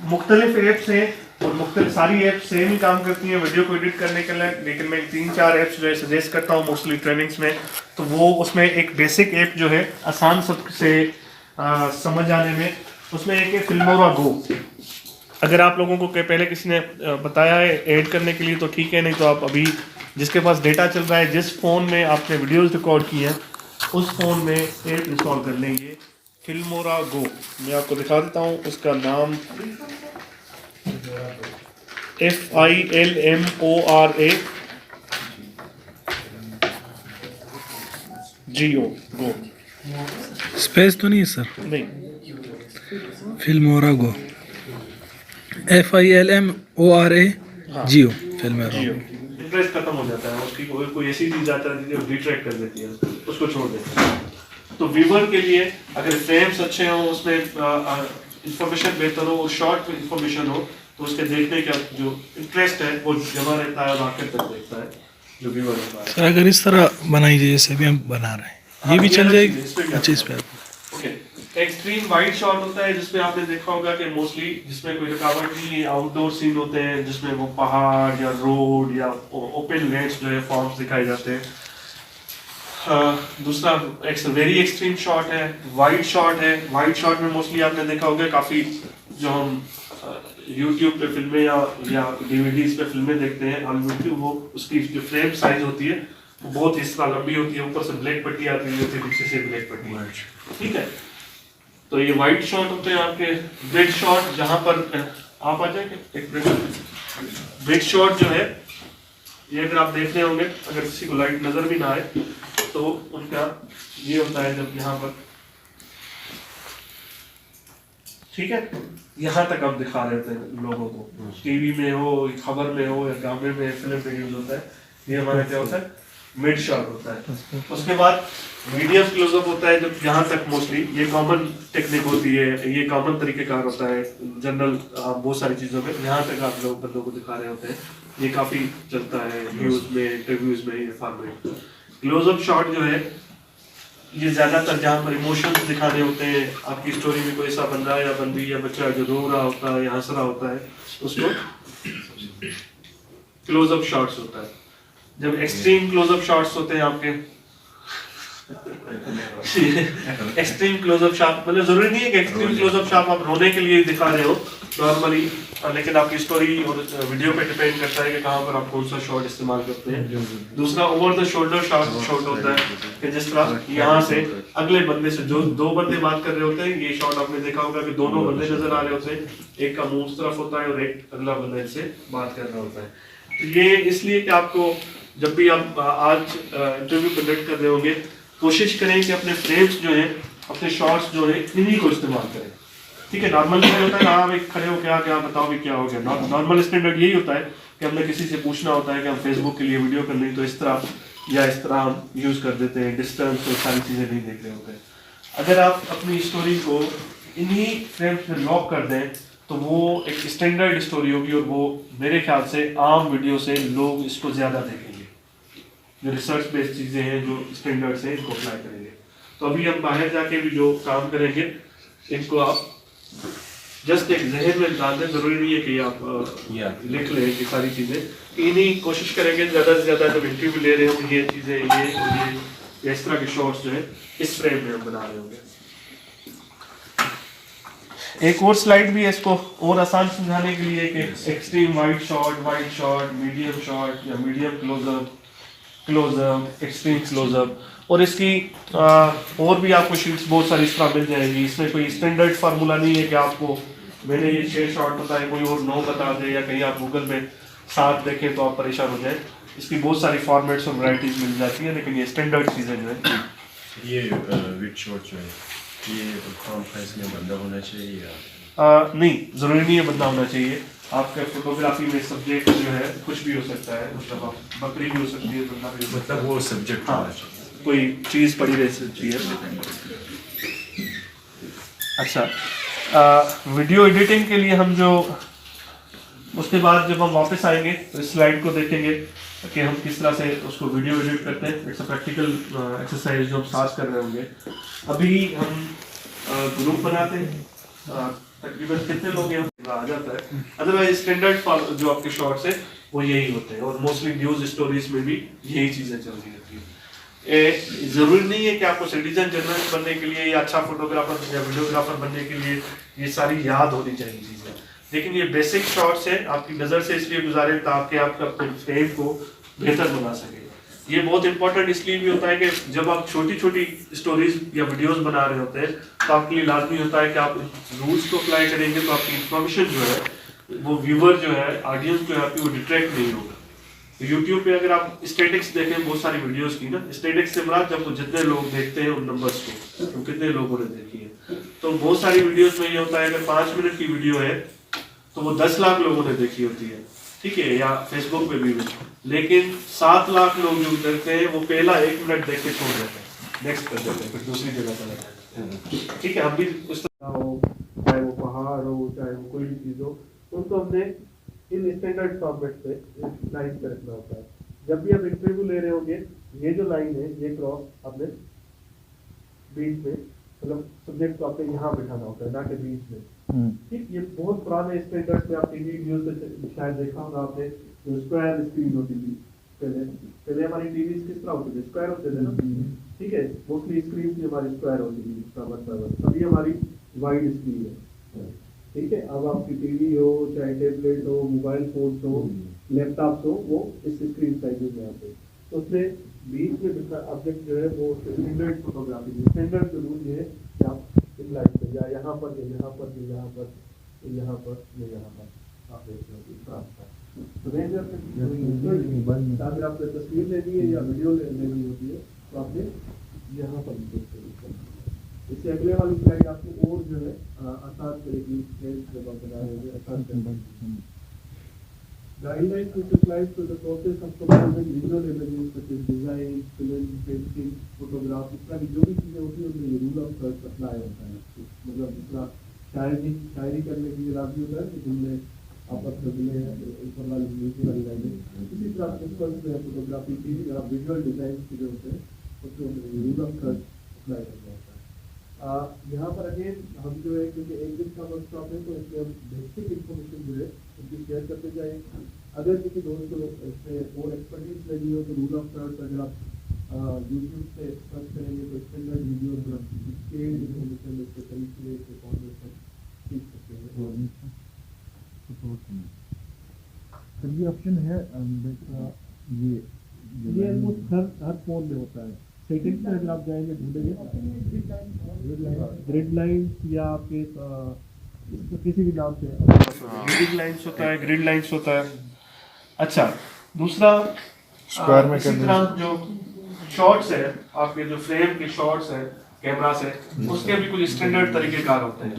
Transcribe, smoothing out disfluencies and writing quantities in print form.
मुख्तलिफ ऐप्स हैं और मुख्तलिफ सारी ऐप सेम ही काम करती हैं वीडियो को एडिट करने के लिए, लेकिन मैं 3-4 ऐप्स जो है सजेस्ट करता हूँ मोस्टली ट्रेनिंग्स में। तो वो उसमें एक बेसिक ऐप जो है आसान सबसे समझ आने में, उसमें एक है फिल्मोरा गो। अगर आप लोगों को पहले किसी ने बताया है ऐड करने के लिए तो ठीक है, नहीं तो आप अभी जिसके पास डेटा चल रहा है, जिस फ़ोन में आपने वीडियोस रिकॉर्ड की हैं उस फ़ोन में ऐप इंस्टॉल कर लेंगे फिल्मोरा गो। मैं आपको दिखा देता हूँ, उसका नाम FILMORA GO गो। स्पेस तो नहीं है सर? नहीं, फिल्मोरा गो, FILMORA जियो, फिल्मोरा जियो। गो। इंटरेस्ट खत्म हो जाता है उसकी, कोई ऐसी चीज़ आता है जो डिट्रैक्ट कर देती है, उसको छोड़ देते हैं। तो व्यूअर के लिए अगर फ्रेम्स अच्छे हों, उसमें इंफॉर्मेशन बेहतर हो और शॉर्ट इंफॉर्मेशन हो, तो उसके देखने का जो इंटरेस्ट है वो जमा रहता है और आखिर तक देखता है जो व्यूअर होता है। सर अगर इस तरह बनाई जाए जैसे भी हम बना रहे हैं, ये भी चल जाएगी? अच्छा, इस पे ओके। एक्सट्रीम वाइड शॉट होता है जिसमें आपने देखा होगा कि मोस्टली जिसमें कोई रुकावट नहीं है, आउटडोर सीन होते हैं जिसमें वो पहाड़ या रोड या ओपन लैंड्स जो है फॉर्म्स दिखाए जाते हैं। दूसरा वेरी एक्सट्रीम शॉट है, वाइड शॉट है। वाइड शॉट में मोस्टली आपने देखा होगा काफ़ी जो हम यूट्यूब पे फिल्में या DVDs पे फिल्में देखते हैं ऑन यूट्यूब, वो उसकी जो फ्रेम साइज होती है वो बहुत इस तरह लंबी होती है, ऊपर से ब्लैक पट्टी आती है, पीछे से ब्लैक पट्टी, ठीक है। तो ये वाइड शॉट होते हैं आपके। ब्रिज शॉट, जहां पर आप आ जाएंगे, एक ब्रिज शॉट जो है ये अगर आप देख रहे होंगे, अगर किसी को लाइट नजर भी ना आए तो उनका ये होता है जब यहाँ पर, ठीक है, यहाँ तक आप दिखा रहे होते हैं लोगों को, टीवी में हो, खबर में हो या ड्रामे में, फिल्म में यूज होता है। ये हमारा क्या होता है, मिड शॉट होता है। उसके बाद मीडियम क्लोजअप होता है, जब यहाँ तक मोस्टली ये कॉमन टेक्निक होती है, ये कॉमन तरीकेकार होता है जनरल बहुत सारी चीज़ों में, यहाँ तक आप लोग बंदों को दिखा रहे होते हैं। ये काफ़ी चलता है न्यूज़ में, इंटरव्यूज़ में, ये फॉर्मेट। क्लोजअप शॉट जो है ये ज़्यादातर जहाँ पर इमोशंस दिखाने होते हैं, आपकी स्टोरी में कोई ऐसा बंदा या बंदी या बच्चा जो रो रहा होता है या हंस रहा होता है, उसको क्लोजअप शॉट्स होता है। जब एक्सट्रीम क्लोजअप शॉट्स होते हैं आपके एक्सट्रीम क्लोजअप शॉट, मतलब जरूरी नहीं है कि एक्सट्रीम क्लोजअप शॉट आप रोने के लिए दिखा रहे हो नॉर्मली, लेकिन आपकी स्टोरी और वीडियो पे डिपेंड करता है कि कहाँ पर आप कौन सा शॉट इस्तेमाल करते हैं। दूसरा ओवर द शोल्डर शॉट होता है कि जिस तरह यहाँ से अगले बंदे से, जो दो बंदे बात कर रहे होते हैं, ये शॉट आपने देखा होगा कि दोनों बंदे नजर आ रहे होते हैं, एक का मुंह उस तरफ होता है और एक अगला बंदा इनसे बात कर रहा होता है। ये इसलिए कि आपको जब भी आप आज इंटरव्यू कंडक्ट कर रहे होंगे, कोशिश करें कि अपने फ्रेम्स जो हैं, अपने शॉट्स जो हैं, इन्हीं को इस्तेमाल करें, ठीक है। नॉर्मल क्या होता है ना, आप एक खड़े हो क्या क्या बताओ भी क्या हो गया, नॉर्मल स्टैंडर्ड यही होता है कि हमने किसी से पूछना होता है कि हम फेसबुक के लिए वीडियो कर लें तो इस तरह या इस तरह हम यूज़ कर देते हैं, डिस्टेंस और सारी चीज़ें नहीं देख रहे होते हैं। अगर आप अपनी स्टोरी को इन्हीं फ्रेम्स में लॉक कर दें तो वो एक स्टैंडर्ड स्टोरी होगी और वो मेरे ख्याल से आम वीडियो से लोग इसको ज़्यादा देखेंगे। जो रिसर्च बेस्ड चीज़ें हैं, जो स्टैंडर्ड्स हैं, इनको अप्लाई करेंगे। तो अभी हम बाहर जाके भी जो काम करेंगे, इनको आप जस्ट एक जहन में डाल दें, जरूरी नहीं है कि आप लिख लें ये सारी चीज़ें। इन्हीं कोशिश करेंगे ज़्यादा से ज़्यादा जब इंटरव्यू ले रहे होंगे, ये चीज़ें ये इस तरह के शॉट्स जो है इस फ्रेम में हम बना रहे होंगे। एक और स्लाइड भी है इसको और आसान समझाने के लिए कि extreme wide shot, medium shot या मीडियम क्लोजअप, एक्सट्रीम क्लोजअप, और इसकी और भी आपको शीट्स बहुत सारी इस तरह मिल जाएगी। इसमें कोई स्टैंडर्ड फार्मूला नहीं है कि आपको मैंने ये 6 शॉट बताए कोई और 9 बता दे, या कहीं आप गूगल में 7 देखें तो आप परेशान हो जाए। इसकी बहुत सारी फॉर्मेट्स और वैरायटीज मिल जाती है, लेकिन ये स्टैंडर्ड चीज़ें जो है। ये विद शॉट जो है ये कम प्राइस में बंदा होना चाहिए या नहीं, ज़रूरी नहीं है बंदा होना चाहिए। आपके फोटोग्राफी में सब्जेक्ट जो है कुछ भी हो सकता है, मतलब आप बकरी भी हो सकती है, बंदा भी हो सकता है, मतलब वो सब्जेक्ट होना चाहिए, कोई चीज़ पड़ी रह सकती है। अच्छा, वीडियो एडिटिंग के लिए हम जो उसके बाद जब हम वापस आएंगे तो इस स्लाइड को देखेंगे कि हम किस तरह से उसको वीडियो एडिट करते हैं। इट्स अ प्रैक्टिकल एक्सरसाइज जो हम साथ कर रहे होंगे। अभी हम ग्रुप बनाते हैं, तकरीबन कितने लोग यहाँ आ जाता है। अदरवाइज स्टैंडर्ड जो आपके शॉर्ट्स है वो यही होते हैं, और मोस्टली न्यूज स्टोरीज में भी यही चीजें चल रही होती है। जरूरी नहीं है कि आपको सिटीजन जर्नलिस्ट बनने के लिए या अच्छा फोटोग्राफर या वीडियोग्राफर बनने के लिए ये सारी याद होनी चाहिए चीजें, लेकिन ये बेसिक शॉर्ट्स है आपकी नजर से इसलिए गुजारे ताकि आप अपने फ्रेम को बेहतर बना सके। ये बहुत इंपॉर्टेंट इसलिए भी होता है कि जब आप छोटी छोटी स्टोरीज या वीडियोस बना रहे होते हैं तो आपके लिए लाजमी होता है कि आप रूल्स को अप्लाई करेंगे तो आपकी इंफॉर्मेशन जो है, वो व्यूवर जो है, ऑडियंस जो है आपकी, वो डिट्रैक्ट नहीं होगा। तो यूट्यूब पे अगर आप स्टेटिक्स देखें बहुत सारी वीडियोस की ना, स्टेटिक्स से मुराद जब जितने लोग देखते हैं उन नंबर्स को, तो कितने लोगों ने देखी है। तो बहुत सारी वीडियोस में ये होता है, अगर 5 मिनट की वीडियो है तो वो 10 लाख लोगों ने देखी होती है, ठीक है, या फेसबुक पे भी, लेकिन 7 लाख लोग जो देखते हैं वो पहला 1 मिनट देख के छोड़ देते हैं, नेक्स्ट कर देते हैं, फिर दूसरी जगह चले जाते हैं। ठीक है, हम भी उस तरह हो, चाहे वो पहाड़ हो, चाहे वो कोई भी चीज हो, उनको हमने इन स्टैंडर्ड फॉर्मेट पे लाइन पे रखना होता है। जब भी आप इंटरव्यू ले रहे होंगे, ये जो लाइन है ये क्रॉस आपने बीच में, मतलब सब्जेक्ट को आपने यहाँ बिठाना होता है, ना कि बीच में। ठीक, ये बहुत पुराने स्टैंडर्ड पे आप टीवी वीडियो से शायद देखा होगा आपने, जो स्क्वायर स्क्रीन होती थी पहले हमारी टीवी किस तरह होती थी, स्क्वायर होते थे ना, ठीक है, मोस्टली स्क्रीन भी हमारी स्क्वायर होती थी, अभी हमारी वाइड स्क्रीन है। ठीक है, अब आपकी टीवी हो, चाहे टेबलेट हो, मोबाइल फोन हो, लैपटॉप हो, वो इस स्क्रीन साइज में आते हैं। तो उसमें बीच में ऑब्जेक्ट जो है वो स्टैंडर्ड फोटोग्राफी, स्टैंडर्ड जो रूल है कि आप इन लाइन पे या यहाँ पर या यहाँ पर या यहाँ पर यहाँ पर या यहाँ पर आप देख रहे हो। तो अगर आपने तस्वीर लेनी है या वीडियो लेनी होती है तो आपने यहाँ पर इससे अगले वाली स्लाइड आपको और जो है आसान करेगी, जब आप बना रहे हैं आसान करेगी। Guidelines which applies to the process of composing visual images such as design, film, painting, photograph, इस तरह की जो भी चीजें होती है उनमें रूल ऑफ थर्ड अप्लाई होता है। मतलब जिस तरह शायरी करने के लिए लाजमी होता है कि तुमने आपस में मिले ऊपर वाली नीचे वाली लाइनें, इसी तरह सिंपल से फोटोग्राफी की या विजुअल डिजाइन की जो होते हैं उसमें रूल ऑफ थर्ड अप्लाई करना होता है। यहाँ पर अगेन हम जो है, क्योंकि एक दिन का वर्कशॉप है तो इसमें हम बेसिक इन्फॉर्मेशन जो है उनकी शेयर करते जाएंगे। अगर किसी दोस्त को इसमें और एक्सपर्टीज लगी हो तो रूल ऑफ थर्ड अगर आप यूट्यूब से सर्च करेंगे तो स्टैंडर्ड वीडियो इन्फॉर्मेशन इसके तरीके से कॉन्वर्सेशन सीख सकते हैं। सर ये ऑप्शन है ये हर फोन में होता है। सेटिंग्स में अगर आप जाएंगे ढूंढेंगे ग्रिड लाइन्स या आपके इसको किसी भी नाम से ग्रिड लाइन्स होता है, ग्रिड लाइन्स होता है। अच्छा, दूसरा स्क्वायर में इसी तरह जो शॉट्स है, आपके जो फ्रेम के शॉट्स है कैमरा से, उसके भी कुछ स्टैंडर्ड तरीकेकार होते हैं।